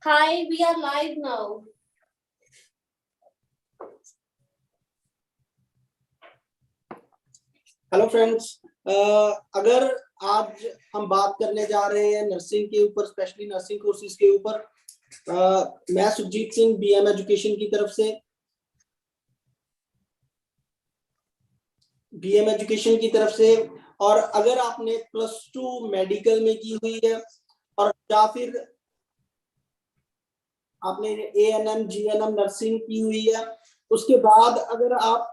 Hi, we are live now. Hello friends, अगर आज हम बात करने जा रहे हैं नर्सिंग के ऊपर, स्पेशली नर्सिंग कोर्सेज के ऊपर, मैं सुखजीत सिंह बीएम एजुकेशन की तरफ से और अगर आपने +2 मेडिकल में की हुई है और या फिर आपने एएनएम जीएनएम नर्सिंग की हुई है, उसके बाद अगर आप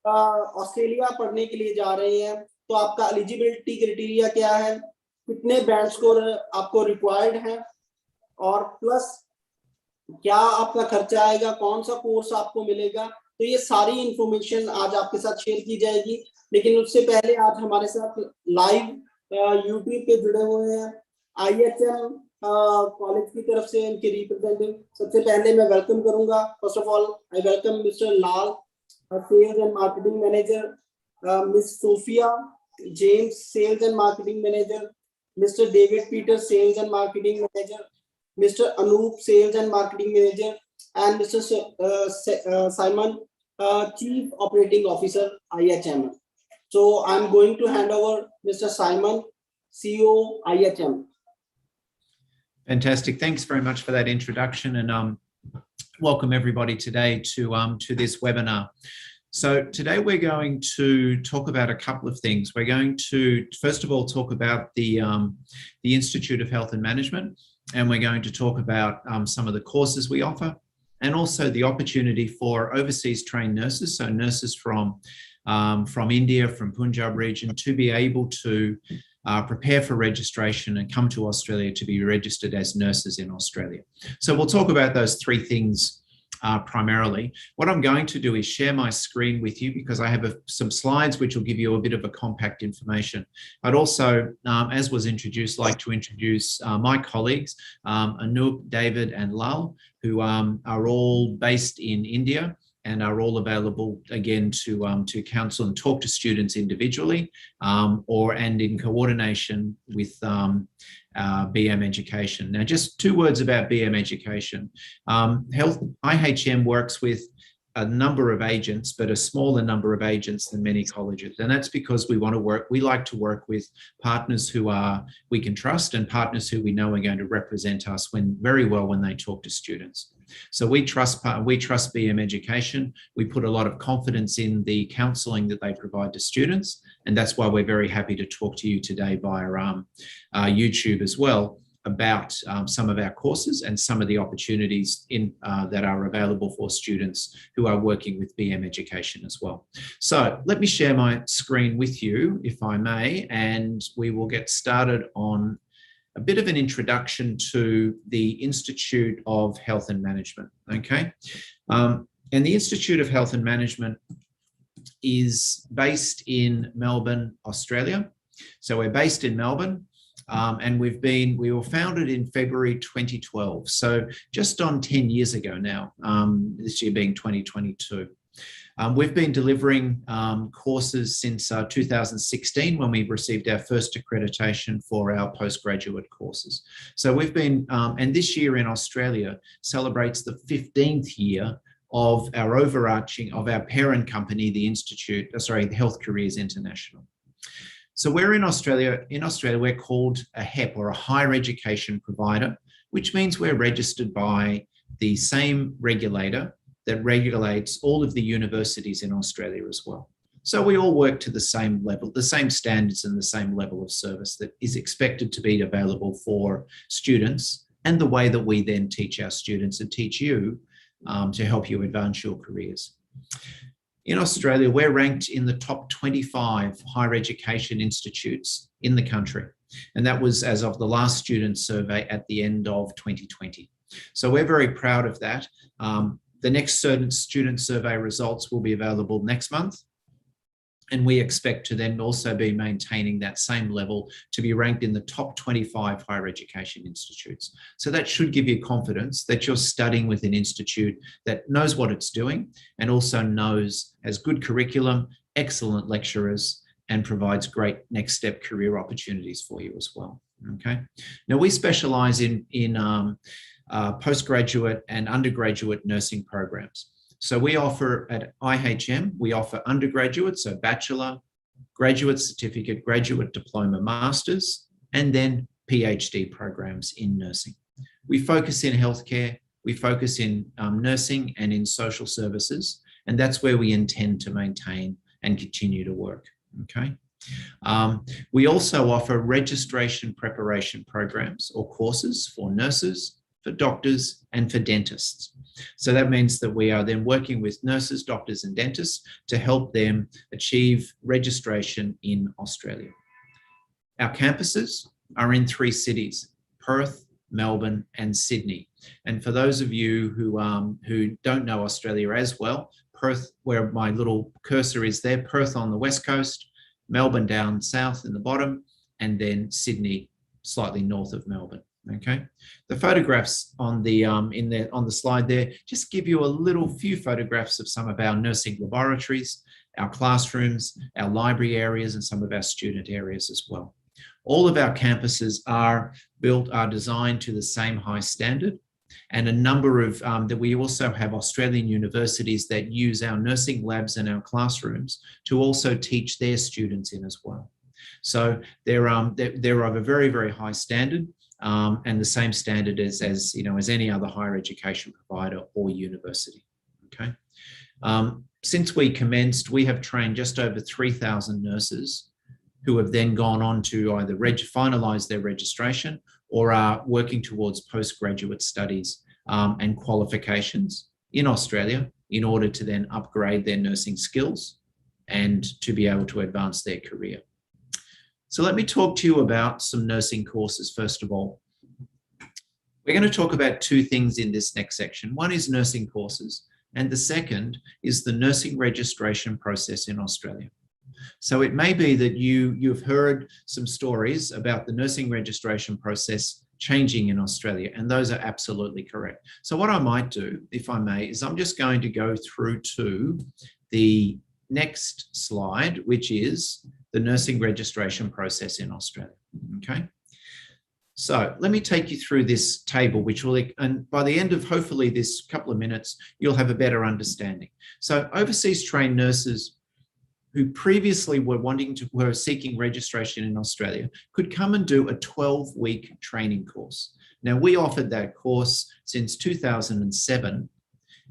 ऑस्ट्रेलिया पढ़ने के लिए जा रहे हैं तो आपका एलिजिबिलिटी क्राइटेरिया क्या है, कितने बैंड स्कोर आपको रिक्वायर्ड है और प्लस क्या आपका खर्चा आएगा, कौन सा कोर्स आपको मिलेगा, तो ये सारी इंफॉर्मेशन आज आपके साथ शेयर की जाएगी। लेकिन उससे पहले आज हमारे साथ लाइव यूट्यूब पे जुड़े हुए हैं IHM कॉलेज की तरफ से इनके रिप्रेजेंटेटिव। सबसे पहले मैं वेलकम करूंगा, first of all I welcome mister Lal, Sales and Marketing Manager, Miss Sophia James, Sales and Marketing Manager, Mr. David Peters, Sales and Marketing Manager, Mr. Anoop, Sales and Marketing Manager, and Mr. Simon, Chief Operating Officer, IHM. So I'm going to hand over Mr. Simon, CEO, IHM. Fantastic. Thanks very much for that introduction, and welcome everybody today to this webinar. So today we're going to talk about a couple of things. We're going to first of all talk about the Institute of Health and Management, and we're going to talk about some of the courses we offer, and also the opportunity for overseas trained nurses, so nurses from India, from Punjab region, to be able to prepare for registration and come to Australia to be registered as nurses in Australia. So we'll talk about those three things primarily. What I'm going to do is share my screen with you because I have some slides which will give you a bit of a compact information. I'd also, as was introduced, like to introduce my colleagues, Anoop, David and Lal, who are all based in India and are all available again to counsel and talk to students individually and in coordination with BM Education. Now, just 2 words about BM Education. IHM works with a number of agents, but a smaller number of agents than many colleges. And that's because we like to work with partners who we can trust and partners who we know are going to represent us very well when they talk to students. So we trust BM Education. We put a lot of confidence in the counselling that they provide to students, and that's why we're very happy to talk to you today via YouTube as well about some of our courses and some of the opportunities that are available for students who are working with BM Education as well. So let me share my screen with you, if I may, and we will get started on a bit of an introduction to the Institute of Health and Management, okay? And the Institute of Health and Management is based in Melbourne, Australia. So we're based in Melbourne, and we were founded in February 2012. So just on 10 years ago now, this year being 2022. We've been delivering courses since 2016 when we received our first accreditation for our postgraduate courses. So we've been, and this year in Australia celebrates the 15th year of our parent company, the Health Careers International. So we're in Australia. In Australia, we're called a HEP, or a higher education provider, which means we're registered by the same regulator that regulates all of the universities in Australia as well. So we all work to the same level, the same standards and the same level of service that is expected to be available for students, and the way that we then teach our students and teach you to help you advance your careers. In Australia, we're ranked in the top 25 higher education institutes in the country. And that was as of the last student survey at the end of 2020. So we're very proud of that. The next student survey results will be available next month. And we expect to then also be maintaining that same level to be ranked in the top 25 higher education institutes. So that should give you confidence that you're studying with an institute that knows what it's doing and also has good curriculum, excellent lecturers, and provides great next step career opportunities for you as well. Okay. Now we specialize in postgraduate and undergraduate nursing programs. So we offer at IHM, we offer undergraduate, so bachelor, graduate certificate, graduate diploma, masters, and then PhD programs in nursing. We focus in healthcare, we focus in nursing and in social services, and that's where we intend to maintain and continue to work, okay? We also offer registration preparation programs or courses for nurses, for doctors, and for dentists. So that means that we are then working with nurses, doctors, and dentists to help them achieve registration in Australia. Our campuses are in 3 cities, Perth, Melbourne, and Sydney. And for those of you who don't know Australia as well, Perth, where my little cursor is there, Perth on the west coast, Melbourne down south in the bottom, and then Sydney slightly north of Melbourne. Okay, the photographs on the slide there just give you a few photographs of some of our nursing laboratories, our classrooms, our library areas, and some of our student areas as well. All of our campuses are designed to the same high standard, and a number of that we also have Australian universities that use our nursing labs and our classrooms to also teach their students in as well. So they're of a very, very high standard. And the same standard as any other higher education provider or university. Okay. Since we commenced, we have trained just over 3,000 nurses who have then gone on to either finalise their registration or are working towards postgraduate studies and qualifications in Australia in order to then upgrade their nursing skills and to be able to advance their career. So let me talk to you about some nursing courses first of all. We're going to talk about 2 things in this next section. One is nursing courses, and the second is the nursing registration process in Australia. So it may be that you've heard some stories about the nursing registration process changing in Australia, and those are absolutely correct. So what I might do, if I may, is I'm just going to go through to the next slide, which is the nursing registration process in Australia, okay? So let me take you through this table, and by the end of hopefully this couple of minutes, you'll have a better understanding. So overseas trained nurses who previously were seeking registration in Australia could come and do a 12-week training course. Now we offered that course since 2007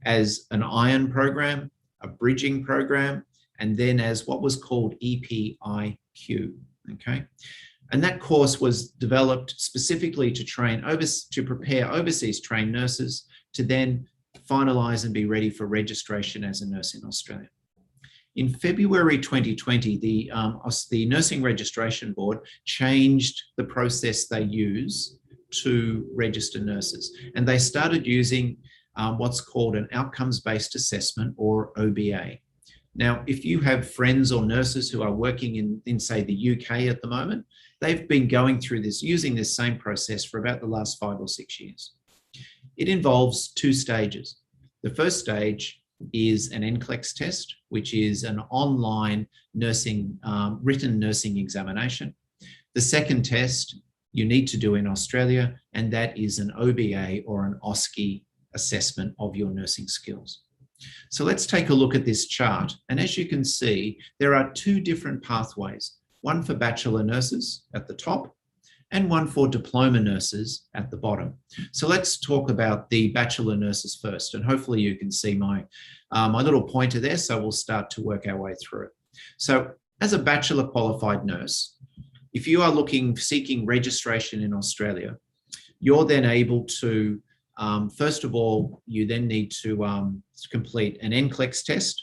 as an iron program, a bridging program, and then as what was called EPIQ, okay? And that course was developed specifically to prepare overseas trained nurses to then finalise and be ready for registration as a nurse in Australia. In February 2020, the Nursing Registration Board changed the process they use to register nurses, and they started using what's called an outcomes-based assessment, or OBA. Now, if you have friends or nurses who are working in say, the UK at the moment, they've been going through using this same process for about the last 5 or 6 years. It involves 2 stages. The first stage is an NCLEX test, which is an online written nursing examination. The second test you need to do in Australia, and that is an OBA, or an OSCE assessment of your nursing skills. So let's take a look at this chart. And as you can see, there are 2 different pathways, one for bachelor nurses at the top and one for diploma nurses at the bottom. So let's talk about the bachelor nurses first, and hopefully you can see my little pointer there, so we'll start to work our way through it. So as a bachelor qualified nurse, if you are seeking registration in Australia, you're then able to first of all, you then need to complete an NCLEX test,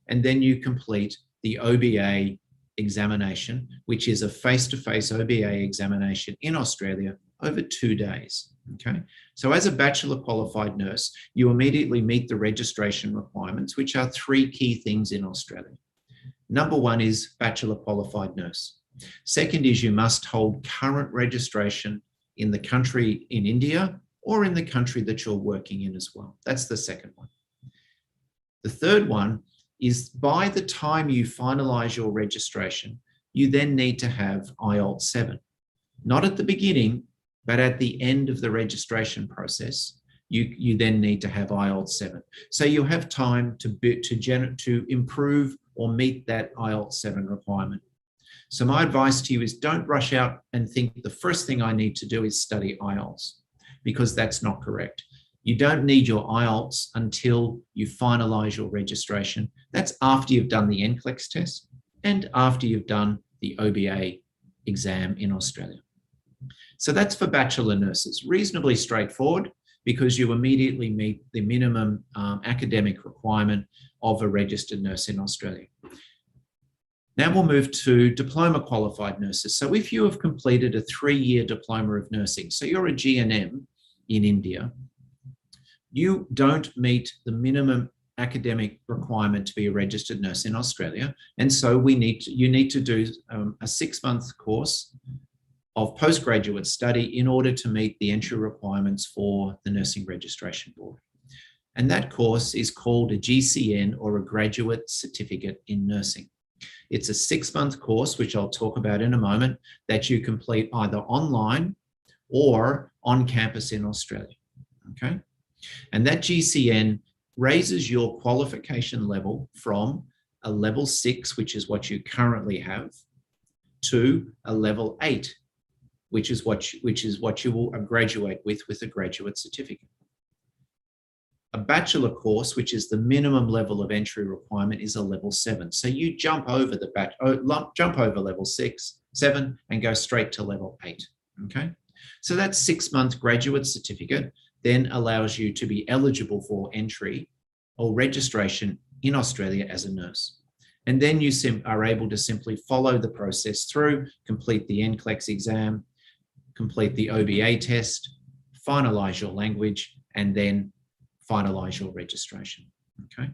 and then you complete the OBA examination, which is a face-to-face OBA examination in Australia over 2 days. Okay, so as a bachelor qualified nurse, you immediately meet the registration requirements, which are 3 key things in Australia. Number one is bachelor qualified nurse. Second is you must hold current registration in the country in India or in the country that you're working in as well. That's the second one. The third one is by the time you finalize your registration, you then need to have IELTS 7. Not at the beginning, but at the end of the registration process, you then need to have IELTS 7. So you have time to improve or meet that IELTS 7 requirement. So my advice to you is don't rush out and think the first thing I need to do is study IELTS, because that's not correct. You don't need your IELTS until you finalize your registration. That's after you've done the NCLEX test and after you've done the OBA exam in Australia. So that's for bachelor nurses, reasonably straightforward because you immediately meet the minimum academic requirement of a registered nurse in Australia. Now we'll move to diploma qualified nurses. So if you have completed a 3-year diploma of nursing, so you're a GNM in India, you don't meet the minimum academic requirement to be a registered nurse in Australia. And so you need to do a 6-month course of postgraduate study in order to meet the entry requirements for the Nursing Registration Board. And that course is called a GCN, or a Graduate Certificate in Nursing. It's a 6-month course, which I'll talk about in a moment, that you complete either online or on campus in Australia, okay? And that GCN raises your qualification level from a level 6, which is what you currently have, to a level 8, which is what you will graduate with a graduate certificate. A bachelor course, which is the minimum level of entry requirement, is a level 7. So you jump over level 6, 7, and go straight to level 8. Okay, so that 6-month graduate certificate then allows you to be eligible for entry or registration in Australia as a nurse. And then you are able to simply follow the process through, complete the NCLEX exam, complete the OBA test, finalize your language, and then finalize your registration, okay?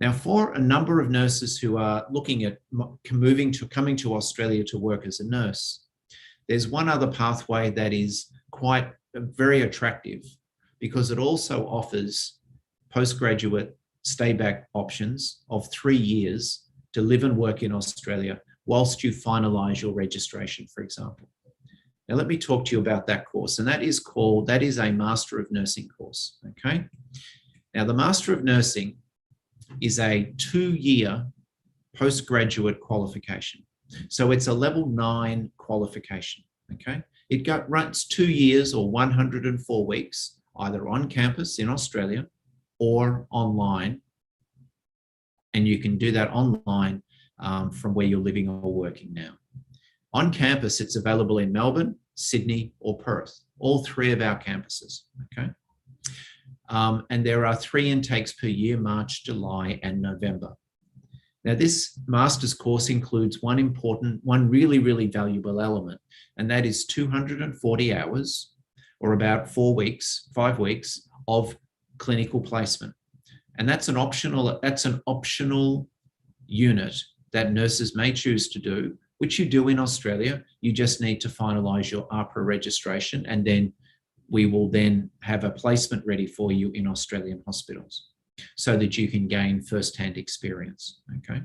Now, for a number of nurses who are looking at coming to Australia to work as a nurse, there's one other pathway that is quite very attractive because it also offers postgraduate stay-back options of 3 years to live and work in Australia whilst you finalize your registration, for example. Now, let me talk to you about that course, and that is a Master of Nursing course, okay? Now, the Master of Nursing is a 2-year postgraduate qualification. So it's a level 9 qualification, okay? It runs 2 years or 104 weeks, either on campus in Australia or online. And you can do that online from where you're living or working now. On campus, it's available in Melbourne, Sydney, or Perth, all 3 of our campuses, okay? And there are 3 intakes per year, March, July, and November. Now, this master's course includes one really, really valuable element, and that is 240 hours, or about 5 weeks of clinical placement. And that's an optional unit that nurses may choose to do, which you do in Australia. You just need to finalize your APRA registration, and then we will then have a placement ready for you in Australian hospitals so that you can gain first-hand experience, okay?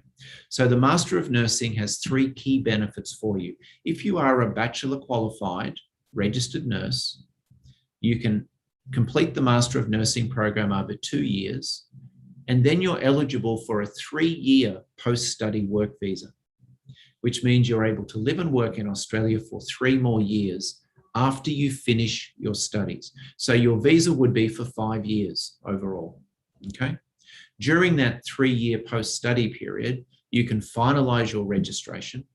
So the Master of Nursing has 3 key benefits for you. If you are a bachelor qualified registered nurse, you can complete the Master of Nursing program over 2 years, and then you're eligible for a 3-year post-study work visa, which means you're able to live and work in Australia for 3 more years after you finish your studies. So your visa would be for 5 years overall, okay? During that 3-year post-study period, you can finalize your registration,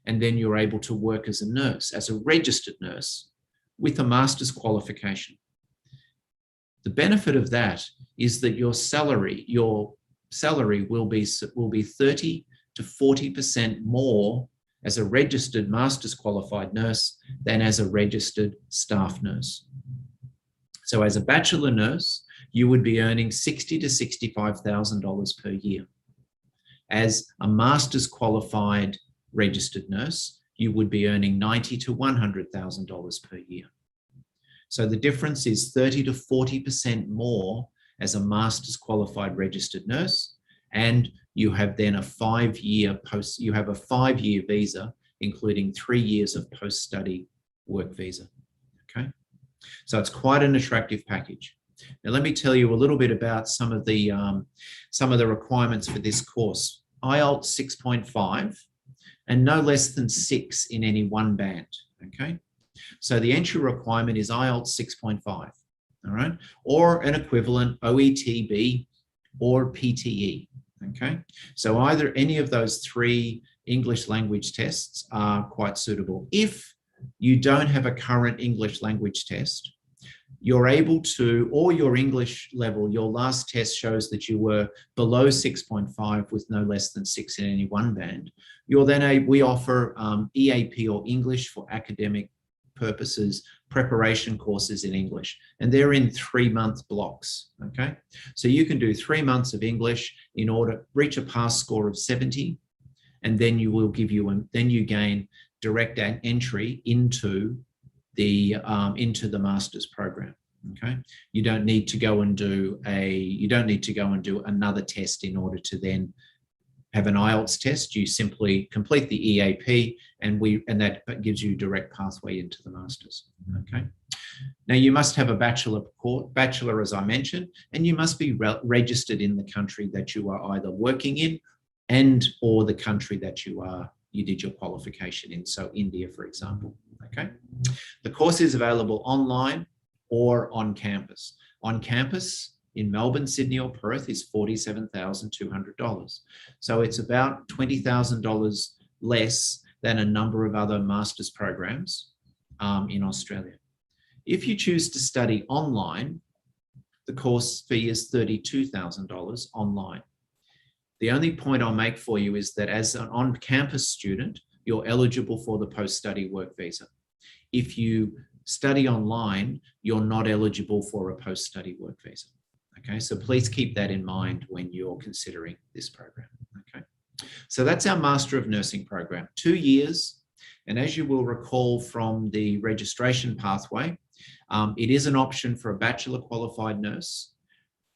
and then you're able to work as a nurse, as a registered nurse with a master's qualification. The benefit of that is that your salary will be 30 to 40% more as a registered master's qualified nurse than as a registered staff nurse. So as a bachelor nurse, you would be earning $60,000 to $65,000 per year. As a master's qualified registered nurse, you would be earning $90,000 to $100,000 per year. So the difference is 30 to 40% more as a master's qualified registered nurse, and you have then a 5-year visa, including 3 years of post-study work visa. Okay, so it's quite an attractive package. Now, let me tell you a little bit about some of the requirements for this course. IELTS 6.5 and no less than 6 in any one band. Okay, so the entry requirement is IELTS 6.5. All right, or an equivalent OETB or PTE. Okay, so either any of those 3 English language tests are quite suitable. If you don't have a current English language test, you're able to, or your English level, your last test shows that you were below 6.5 with no less than 6 in any one band. You're then we offer EAP or English for academic purposes preparation courses in English, and they're in 3-month blocks. Okay, so you can do 3 months of English in order to reach a pass score of 70, and then you gain direct entry into the master's program. Okay, you don't need to go and do another test in order to then have an IELTS test. You simply complete the EAP, and that gives you direct pathway into the masters. Okay, now you must have a bachelor, as I mentioned, and you must be registered in the country that you are either working in or the country that you did your qualification in. So India, for example. Okay, the course is available online or on campus. On campus in Melbourne, Sydney, or Perth is $47,200. So it's about $20,000 less than a number of other master's programs in Australia. If you choose to study online, the course fee is $32,000 online. The only point I'll make for you is that as an on-campus student, you're eligible for the post-study work visa. If you study online, you're not eligible for a post-study work visa. Okay, so please keep that in mind when you're considering this program. Okay, so that's our Master of Nursing program, 2 years. And as you will recall from the registration pathway, it is an option for a bachelor qualified nurse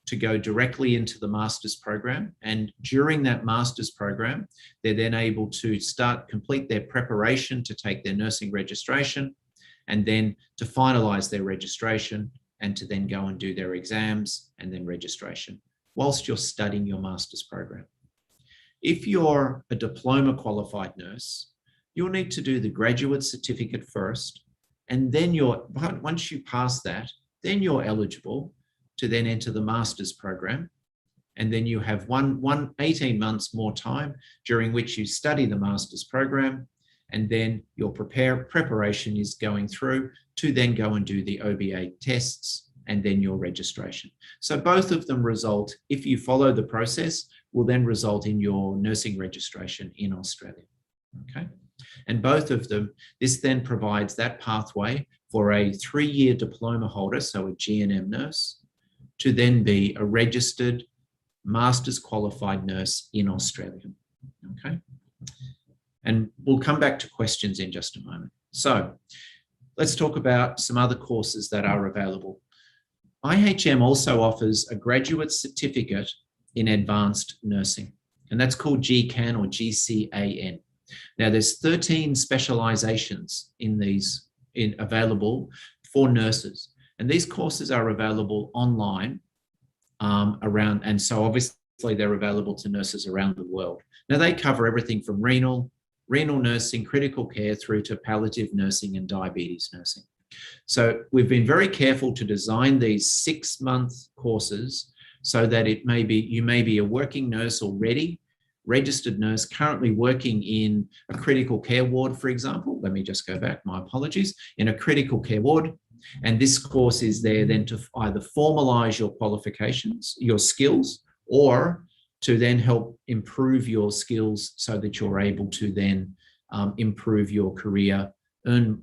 to go directly into the master's program. And during that master's program, they're then able to complete their preparation to take their nursing registration, and then to finalize their registration, and to then go and do their exams and then registration whilst you're studying your master's program. If you're a diploma qualified nurse, you'll need to do the graduate certificate first, and then once you pass that, then you're eligible to then enter the master's program. And then you have 18 months more time during which you study the master's program, and then your preparation is going through to then go and do the OBA tests and then your registration. So both of them result, if you follow the process, will then result in your nursing registration in Australia. Okay, and both of them, this then provides that pathway for a 3-year diploma holder, so a GNM nurse, to then be a registered master's qualified nurse in Australia. Okay, and we'll come back to questions in just a moment. So let's talk about some other courses that are available. IHM also offers a graduate certificate in advanced nursing, and that's called GCAN or GCAN. Now there's 13 specializations available for nurses, and these courses are available online and so obviously they're available to nurses around the world. Now they cover everything from renal nursing, critical care, through to palliative nursing and diabetes nursing. So we've been very careful to design these 6-month courses so that you may be a working nurse already, registered nurse currently working in a critical care ward, for example. Let me just go back, my apologies, in a critical care ward. And this course is there then to either formalize your qualifications, your skills, or to then help improve your skills so that you're able to then improve your career,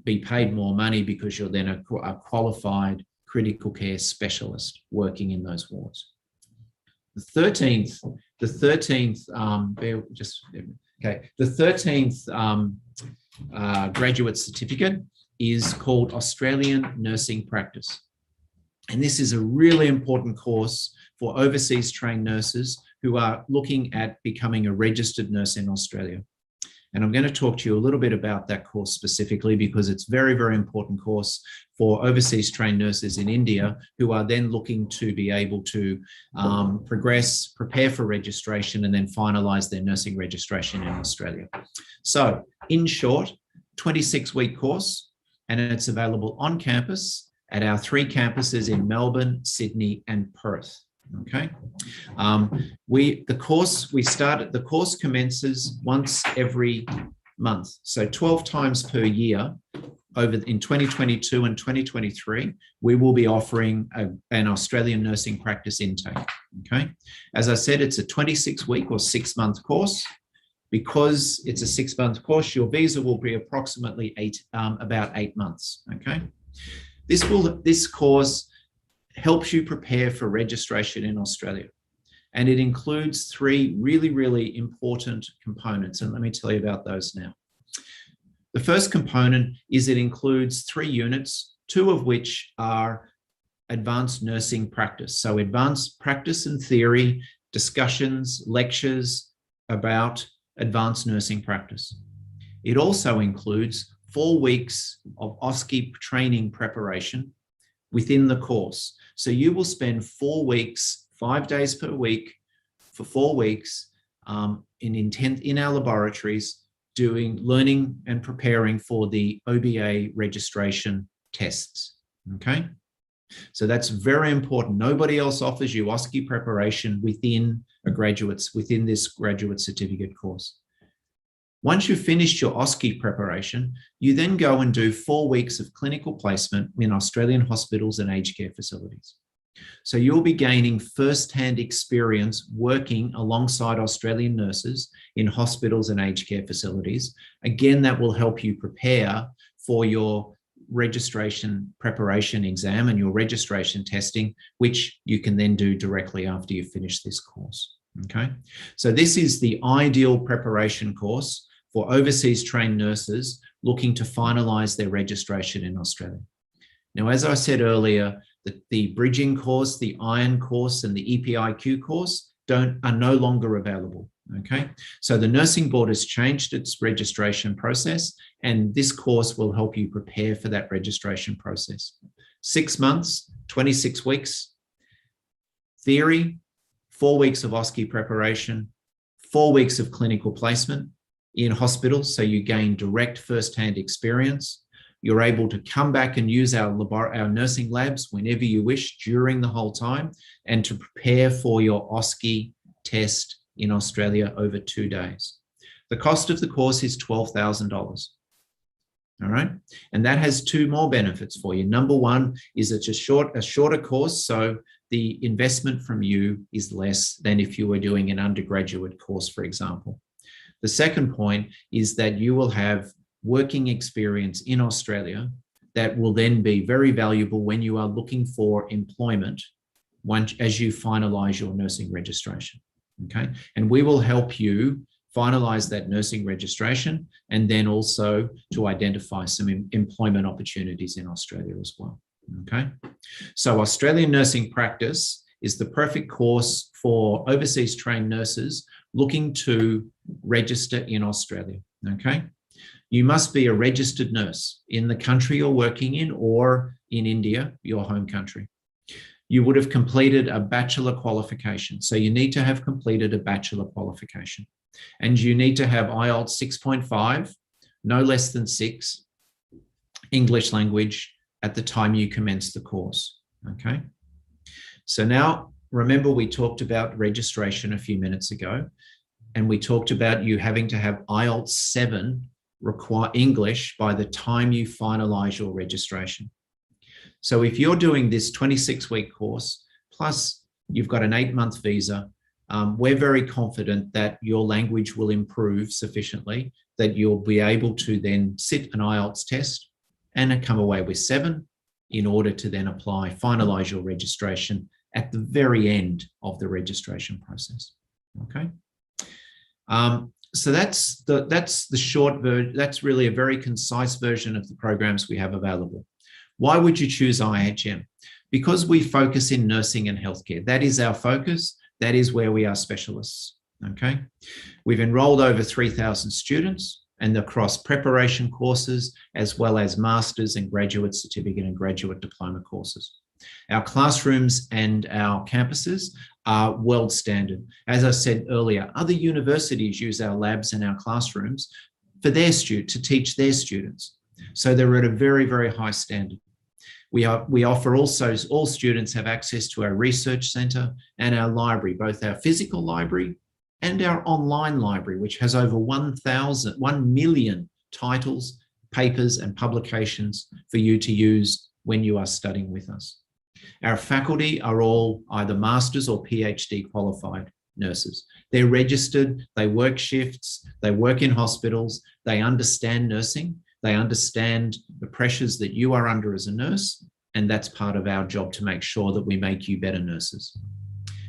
be paid more money because you're then a qualified critical care specialist working in those wards. The 13th the 13th, the 13th graduate certificate is called Australian Nursing Practice. And this is a really important course for overseas trained nurses who are looking at becoming a registered nurse in Australia. And I'm going to talk to you a little bit about that course specifically because it's a very, very important course for overseas trained nurses in India who are then looking to be able to progress, prepare for registration, and then finalize their nursing registration in Australia. So in short, 26-week course, and it's available on campus at our 3 campuses in Melbourne, Sydney, and Perth. Okay, the course commences once every month, so 12 times per year. Over in 2022 and 2023, we will be offering an Australian nursing practice intake. Okay, as I said, it's a 26-week or 6-month course. Because it's a 6-month course, your visa will be approximately about 8 months. Okay, this course helps you prepare for registration in Australia. And it includes 3 really, really important components. And let me tell you about those now. The first component is it includes 3 units, 2 of which are advanced nursing practice. So advanced practice and theory, discussions, lectures about advanced nursing practice. It also includes 4 weeks of OSCE training preparation within the course. So you will spend 4 weeks, 5 days per week for 4 weeks in our laboratories learning and preparing for the OBA registration tests. Okay, so that's very important. Nobody else offers you OSCE preparation within this graduate certificate course. Once you've finished your OSCE preparation, you then go and do 4 weeks of clinical placement in Australian hospitals and aged care facilities. So you'll be gaining first-hand experience working alongside Australian nurses in hospitals and aged care facilities. Again, that will help you prepare for your registration preparation exam and your registration testing, which you can then do directly after you finish this course. Okay, so this is the ideal preparation course for overseas trained nurses looking to finalize their registration in Australia. Now, as I said earlier, the bridging course, the iron course, and the EPIQ course are no longer available. Okay, so the Nursing Board has changed its registration process, and this course will help you prepare for that registration process. 6 months, 26 weeks, theory, 4 weeks of OSCE preparation, 4 weeks of clinical placement in hospitals, so you gain direct first-hand experience. You're able to come back and use our nursing labs whenever you wish during the whole time, and to prepare for your OSCE test in Australia over 2 days. The cost of the course is $12,000. All right, and that has 2 more benefits for you. Number one is it's a shorter course, so the investment from you is less than if you were doing an undergraduate course, for example. The second point is that you will have working experience in Australia that will then be very valuable when you are looking for employment as you finalize your nursing registration. Okay, and we will help you finalize that nursing registration and then also to identify some employment opportunities in Australia as well. Okay, so Australian Nursing Practice is the perfect course for overseas trained nurses looking to register in Australia. Okay, you must be a registered nurse in the country you're working in or in India, your home country. You would have completed a bachelor qualification. So you need to have completed a bachelor qualification, and you need to have IELTS 6.5, no less than 6, English language at the time you commence the course. Okay. So now remember, we talked about registration a few minutes ago, and we talked about you having to have IELTS 7 English by the time you finalize your registration. So if you're doing this 26-week course, plus you've got an 8-month visa, we're very confident that your language will improve sufficiently that you'll be able to then sit an IELTS test and come away with 7 in order to then finalize your registration at the very end of the registration process. Okay. So that's the short version. That's really a very concise version of the programs we have available. Why would you choose IHM? Because we focus in nursing and healthcare. That is our focus. That is where we are specialists. Okay. We've enrolled over 3,000 students and across preparation courses, as well as master's and graduate certificate and graduate diploma courses. Our classrooms and our campuses are world standard. As I said earlier, other universities use our labs and our classrooms for their to teach their students. So they're at a very, very high standard. We offer also, all students have access to our research centre and our library, both our physical library and our online library, which has over 1 million titles, papers and publications for you to use when you are studying with us. Our faculty are all either masters or PhD qualified nurses. They're registered, they work shifts, they work in hospitals, they understand nursing, they understand the pressures that you are under as a nurse, and that's part of our job to make sure that we make you better nurses.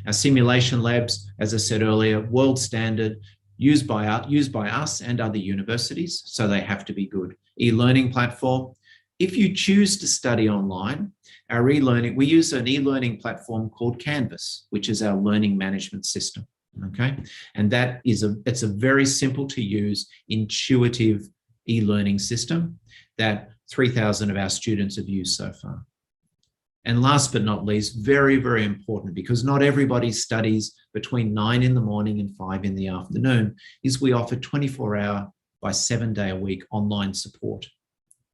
Our simulation labs, as I said earlier, world standard, used by us and other universities, so they have to be good. E-learning platform. If you choose to study online, our e-learning, we use an e-learning platform called Canvas, which is our learning management system. Okay, and that is it's a very simple to use, intuitive e-learning system that 3,000 of our students have used so far. And last but not least, very, very important, because not everybody studies between 9 in the morning and 5 in the afternoon, is we offer 24-hour by 7-day-a-week online support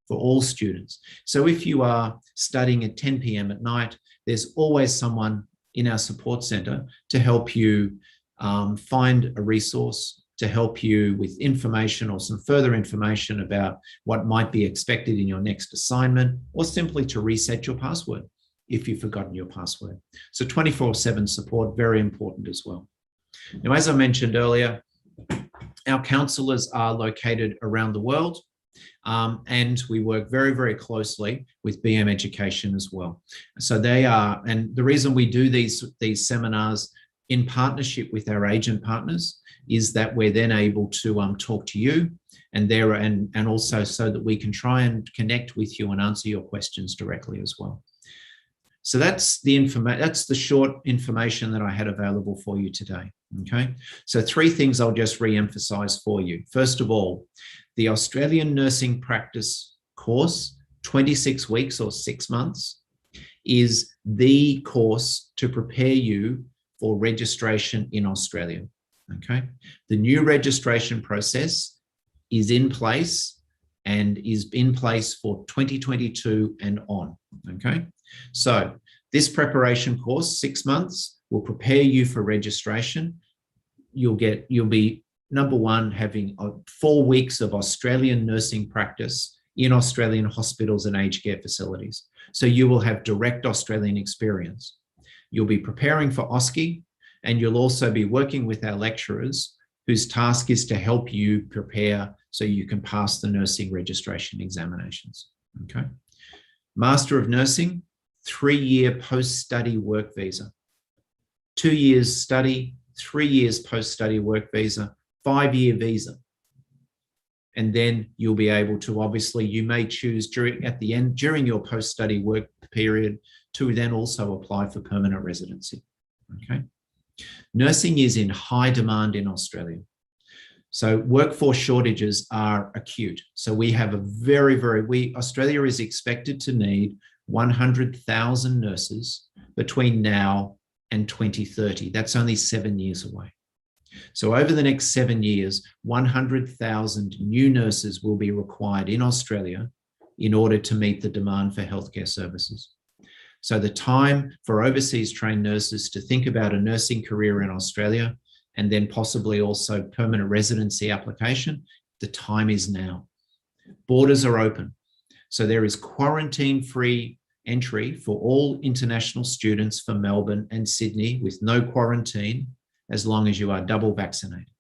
for all students. So if you are studying at 10 p.m. at night, there's always someone in our support centre to help you find a resource, to help you with information or some further information about what might be expected in your next assignment, or simply to reset your password if you've forgotten your password. So 24/7 support, very important as well. Now, as I mentioned earlier, our counsellors are located around the world, and we work very, very closely with BM Education as well. So they are, and the reason we do these seminars in partnership with our agent partners is that we're then able to talk to you and also so that we can try and connect with you and answer your questions directly as well. So that's the short information that I had available for you today. Okay, so 3 things I'll just re-emphasize for you. First of all, the Australian Nursing Practice course, 26 weeks or 6 months, is the course to prepare you for registration in Australia. Okay, the new registration process is in place and is in place for 2022 and on. Okay, so this preparation course, 6 months, will prepare you for registration. You'll be number one, having 4 weeks of Australian nursing practice in Australian hospitals and aged care facilities. So you will have direct Australian experience. You'll be preparing for OSCE, and you'll also be working with our lecturers whose task is to help you prepare so you can pass the nursing registration examinations. Okay. Master of Nursing, 3-year post-study work visa. 2 years study, 3 years post-study work visa, 5-year visa. And then you'll be able to, obviously, you may choose during your post-study work period to then also apply for permanent residency. Okay. Nursing is in high demand in Australia. So workforce shortages are acute. So we have Australia is expected to need 100,000 nurses between now and 2030. That's only 7 years away. So over the next 7 years, 100,000 new nurses will be required in Australia in order to meet the demand for healthcare services. So the time for overseas trained nurses to think about a nursing career in Australia and then possibly also permanent residency application, the time is now. Borders are open. So there is quarantine-free entry for all international students for Melbourne and Sydney with no quarantine as long as you are double vaccinated.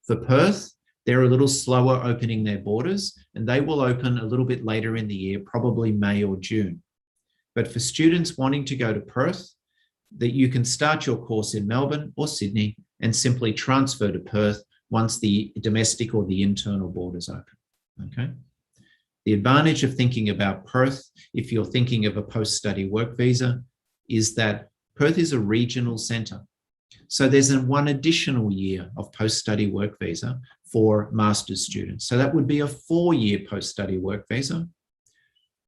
For Perth, they're a little slower opening their borders, and they will open a little bit later in the year, probably May or June. But for students wanting to go to Perth, that you can start your course in Melbourne or Sydney and simply transfer to Perth once the domestic or the internal borders open. Okay. The advantage of thinking about Perth, if you're thinking of a post-study work visa, is that Perth is a regional centre. So there's one additional year of post-study work visa for master's students. So that would be a 4-year post-study work visa,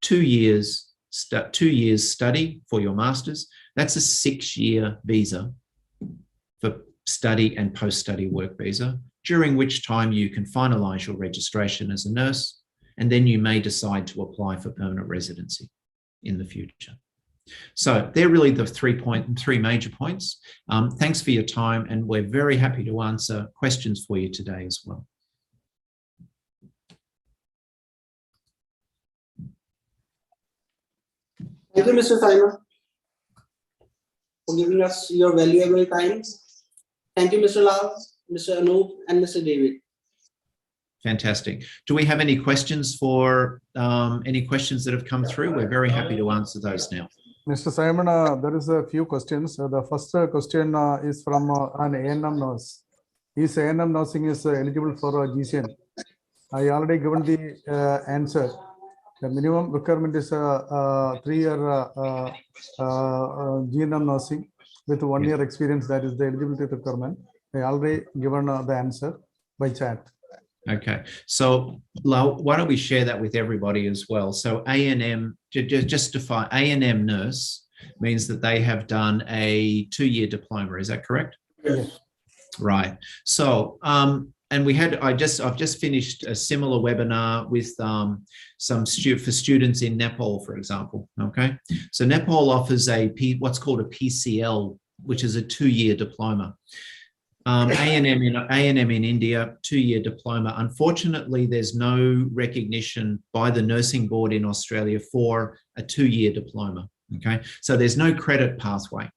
2 years study for your master's. That's a 6-year visa for study and post-study work visa, during which time you can finalise your registration as a nurse, and then you may decide to apply for permanent residency in the future. So they're really the three major points. Thanks for your time, and we're very happy to answer questions for you today as well. Thank you, Mr. Simon, for giving us your valuable time. Thank you, Mr. Lal, Mr. Anup, and Mr. David. Fantastic. Do we have any questions for any questions that have come through? We're very happy to answer those now. Mr. Simon, there is a few questions. The first question is from an A&M nurse. Is A&M nursing is eligible for GCN? I already given the answer. The minimum requirement is 3-year GNM nursing with 1 year experience. That is the eligibility requirement. I already given the answer by chat. Okay, so Lau, why don't we share that with everybody as well? So A&M, just define A&M nurse means that they have done a 2-year diploma. Is that correct? Yes. Right. So, and we had, I've just finished a similar webinar with for students in Nepal, for example. Okay, so Nepal offers what's called a PCL, which is a 2-year diploma. A&M in India, 2-year diploma. Unfortunately, there's no recognition by the nursing board in Australia for a 2-year diploma. Okay, so there's no credit pathway.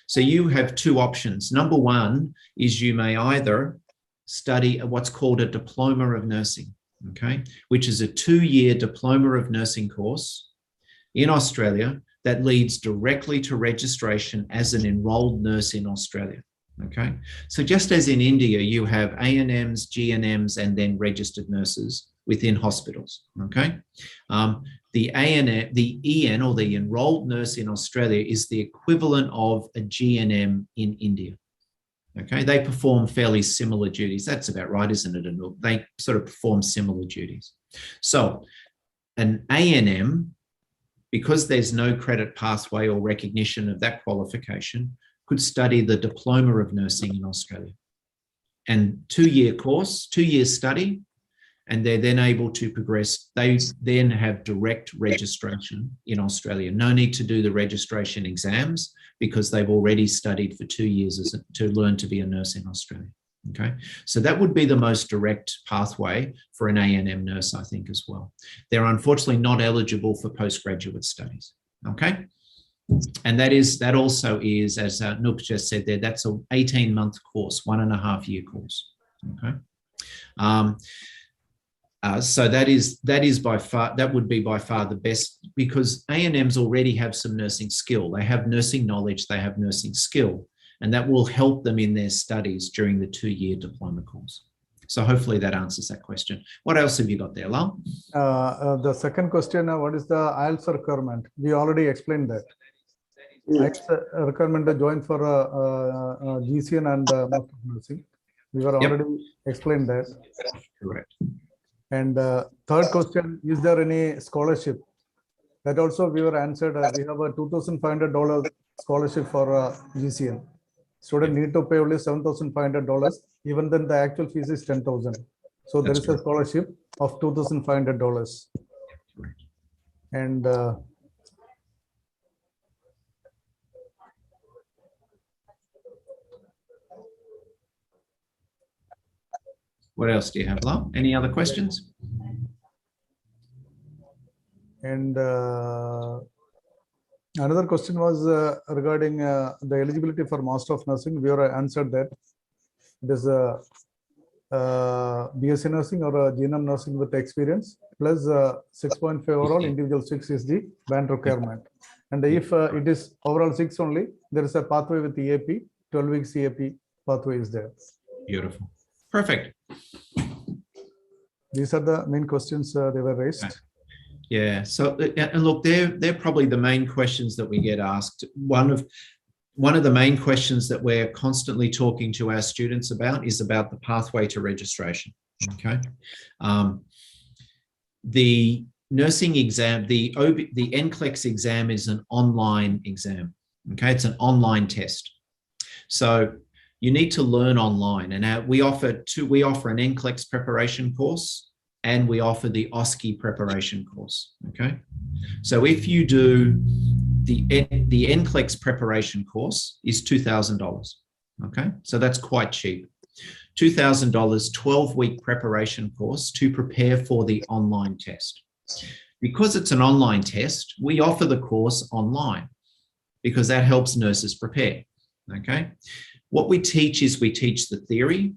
So you have 2 options. Number 1 is you may either study what's called a diploma of nursing, okay, which is a 2-year diploma of nursing course in Australia that leads directly to registration as an enrolled nurse in Australia. Okay, so just as in India, you have A&Ms, GNMs, and then registered nurses within hospitals. Okay, the EN or the enrolled nurse in Australia is the equivalent of a GNM in India. Okay, they perform fairly similar duties. That's about right, isn't it? And they sort of perform similar duties. So an A&M, because there's no credit pathway or recognition of that qualification, could study the diploma of nursing in Australia. And 2-year course, 2-year study, and they're then able to progress. They then have direct registration in Australia. No need to do the registration exams because they've already studied for 2 years to learn to be a nurse in Australia. Okay, so that would be the most direct pathway for an A&M nurse, I think, as well. They're unfortunately not eligible for postgraduate studies. Okay. And that also is, as Nup just said there, that's an 18-month course, 1.5-year course. Okay, so that would be by far the best, because A&Ms already have some nursing skill. They have nursing knowledge, they have nursing skill, and that will help them in their studies during the 2-year diploma course. So hopefully that answers that question. What else have you got there, Lal? The second question, what is the IELTS requirement? We already explained that. IELTS requirement to join for GCN and Master of Nursing. We were already explained that. Correct. And third question, is there any scholarship? That also we were answered. We have a $2,500 scholarship for GCN. Student need to pay only $7,500. Even then the actual fees is $10,000. So there is a scholarship of $2,500. And what else do you have, Lal? Any other questions? And another question was regarding the eligibility for Master of Nursing. We already answered that. It is BSc Nursing or GNM Nursing with experience, plus 6.5 overall, individual 6 is the band requirement. And if it is overall 6 only, there is a pathway with EAP, 12 weeks EAP pathway is there. Beautiful. Perfect. These are the main questions they were raised. Okay. Yeah. So, and look, they're probably the main questions that we get asked. One of the main questions that we're constantly talking to our students about is about the pathway to registration. Okay. The nursing exam, the NCLEX exam is an online exam. Okay. It's an online test. So you need to learn online, and we offer an NCLEX preparation course, and we offer the OSCE preparation course. Okay. So if you do the NCLEX preparation course is $2,000. Okay. So that's quite cheap. $2,000, 12-week preparation course to prepare for the online test. Because it's an online test, we offer the course online because that helps nurses prepare. Okay. What we teach is we teach the theory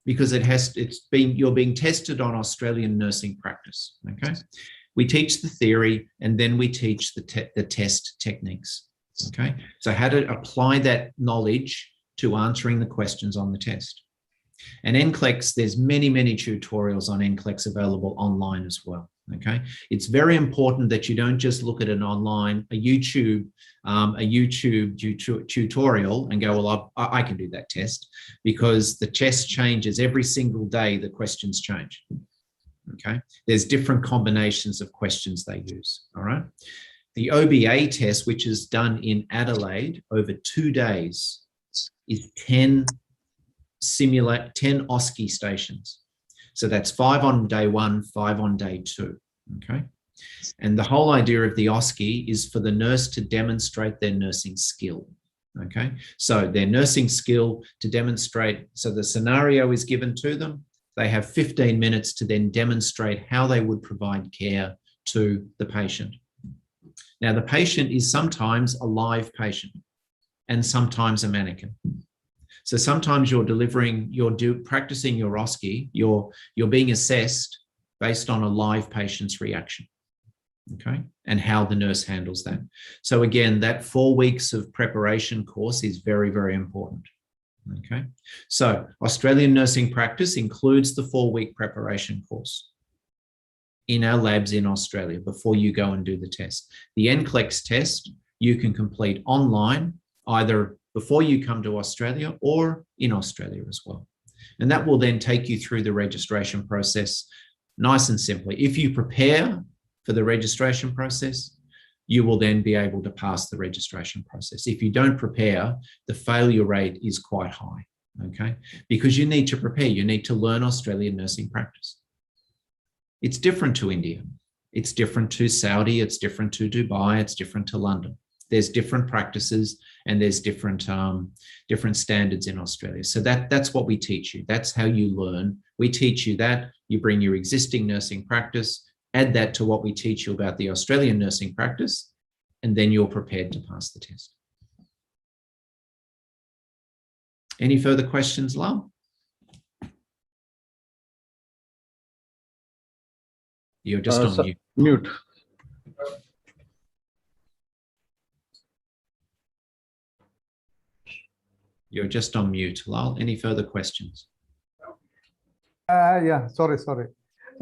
because you're being tested on Australian nursing practice. Okay. We teach the theory and then we teach the test techniques. Okay. So how to apply that knowledge to answering the questions on the test. And NCLEX, there's many, many tutorials on NCLEX available online as well. Okay. It's very important that you don't just look at a YouTube tutorial and go, well, I can do that test, because the test changes every single day. The questions change. Okay. There's different combinations of questions they use. All right. The OBA test, which is done in Adelaide over 2 days, is 10 OSCE stations. So that's 5 on day 1, 5 on day 2. Okay. And the whole idea of the OSCE is for the nurse to demonstrate their nursing skill. Okay. So their nursing skill to demonstrate. So the scenario is given to them. They have 15 minutes to then demonstrate how they would provide care to the patient. Now, the patient is sometimes a live patient and sometimes a mannequin. So sometimes you're practicing your OSCE, you're being assessed based on a live patient's reaction, okay, and how the nurse handles that. So again, that 4 weeks of preparation course is very, very important, okay. So Australian nursing practice includes the 4-week preparation course in our labs in Australia before you go and do the test. The NCLEX test you can complete online, either before you come to Australia or in Australia as well. And that will then take you through the registration process nice and simply. If you prepare for the registration process, you will then be able to pass the registration process. If you don't prepare, the failure rate is quite high, okay? Because you need to prepare, you need to learn Australian nursing practice. It's different to India. It's different to Saudi, it's different to Dubai, it's different to London. There's different practices and there's different standards in Australia. So that's what we teach you. That's how you learn. We teach you that. You bring your existing nursing practice, add that to what we teach you about the Australian nursing practice, and then you're prepared to pass the test. Any further questions, Lal? You're just on mute. Mute. You're just on mute, Lal. Any further questions? Yeah, sorry.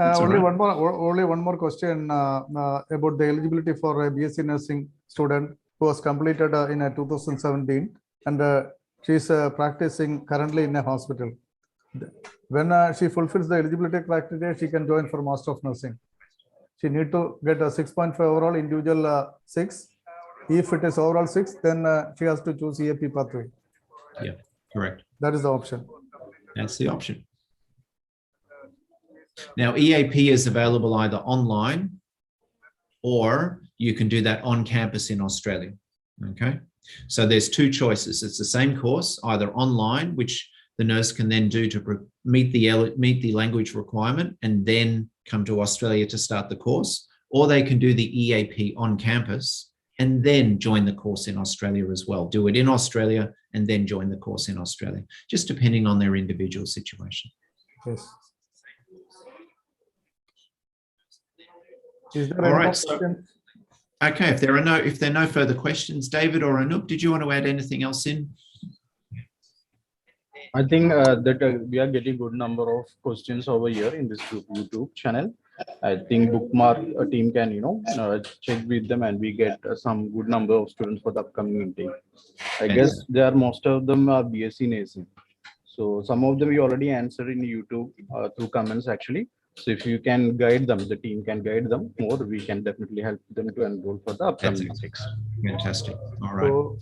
Only right. one more question about the eligibility for a BSc nursing student who was completed in 2017, and she's practicing currently in a hospital. When she fulfills the eligibility criteria, she can join for Master of Nursing. She need to get a 6.5 overall, individual 6. If it is overall 6, then she has to choose EAP pathway. Yeah, correct. That is the option. That's the option. Now, EAP is available either online or you can do that on campus in Australia. Okay. So there's 2 choices. It's the same course, either online, which the nurse can then do to meet the language requirement and then come to Australia to start the course, or they can do the EAP on campus and then join the course in Australia as well. Do it in Australia and then join the course in Australia, just depending on their individual situation. Yes. Is there All any right. more So, questions? okay. If there are no further questions, David or Anup, did you want to add anything else in? I think that we are getting good number of questions over here in this group YouTube channel. I think bookmark team can check with them, and we get some good number of students for the upcoming intake. I guess they are most of them are BSc nursing. So some of them we already answered in YouTube through comments actually. So if you can guide them, the team can guide them more, we can definitely help them to enroll for the upcoming intakes. Fantastic. All right. So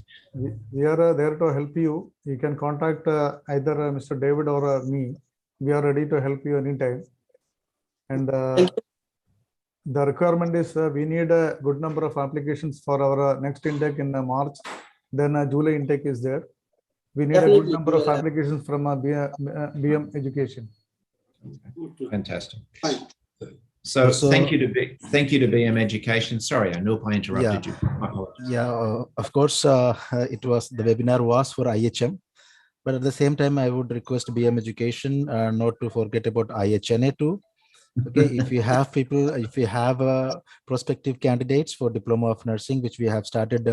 we are there to help you. You can contact either Mr. David or me. We are ready to help you anytime. And the requirement is we need a good number of applications for our next intake in March. Then July intake is there. We need a good number of applications from BM education. Fantastic. Fine. So Also- thank you to BM Education. Sorry, Anup, I interrupted you. My apologies. Yeah, of course, it was the webinar was for IHM, but at the same time, I would request BM Education not to forget about IHNA too. Okay, if you have people, if you have prospective candidates for Diploma of Nursing, which we have started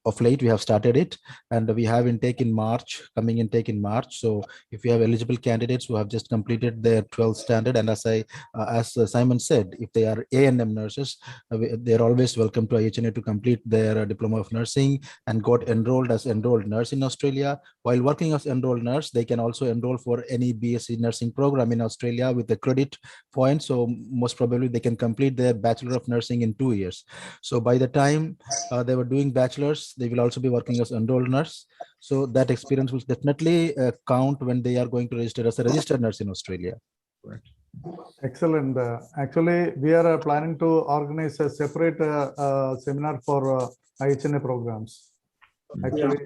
of late, we have started it, and we have intake in March, coming intake in March. So if you have eligible candidates who have just completed their 12th standard, and as Simon said, if they are A&M nurses, they're always welcome to IHNA to complete their Diploma of Nursing and got enrolled as enrolled nurse in Australia. While working as enrolled nurse, they can also enroll for any BSc nursing program in Australia with the credit point. So most probably they can complete their Bachelor of Nursing in 2 years. So by the time they were doing bachelor's, they will also be working as enrolled nurse. So that experience will definitely count when they are going to register as a registered nurse in Australia. Correct. Excellent. Actually, we are planning to organize a separate seminar for IHNA programs. Actually,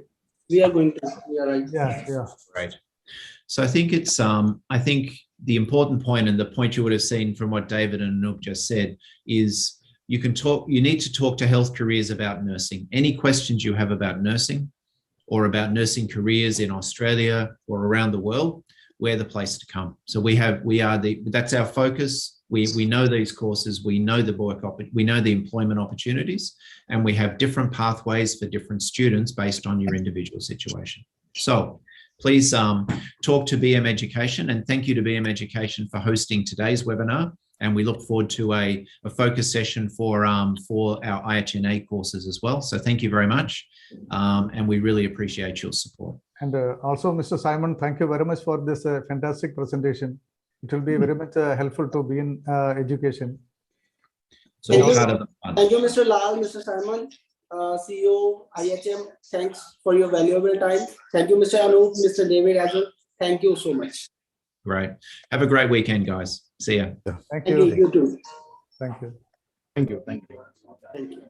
We are going to. We are right. yeah. Great. So I think it's I think the important point, and the point you would have seen from what David and Anoop just said, is you need to talk to health careers about nursing. Any questions you have about nursing or about nursing careers in Australia or around the world, we're the place to come. So that's our focus. We know these courses, we know we know the employment opportunities, and we have different pathways for different students based on your individual situation. So please talk to BM Education, and thank you to BM Education for hosting today's webinar. And we look forward to a focus session for our IHNA courses as well. So thank you very much. And we really appreciate your support. And also, Mr. Simon, thank you very much for this fantastic presentation. It will be very much helpful to be in education. So Thank you. part of the fun. Thank you, Mr. Lal, Mr. Simon, CEO, IHM. Thanks for your valuable time. Thank you, Mr. Anup, Mr. David as well. Thank you so much. Great. Have a great weekend, guys. See ya. Thank Thank you. you. You too. Thank you. Thank you. Thank you. Thank you.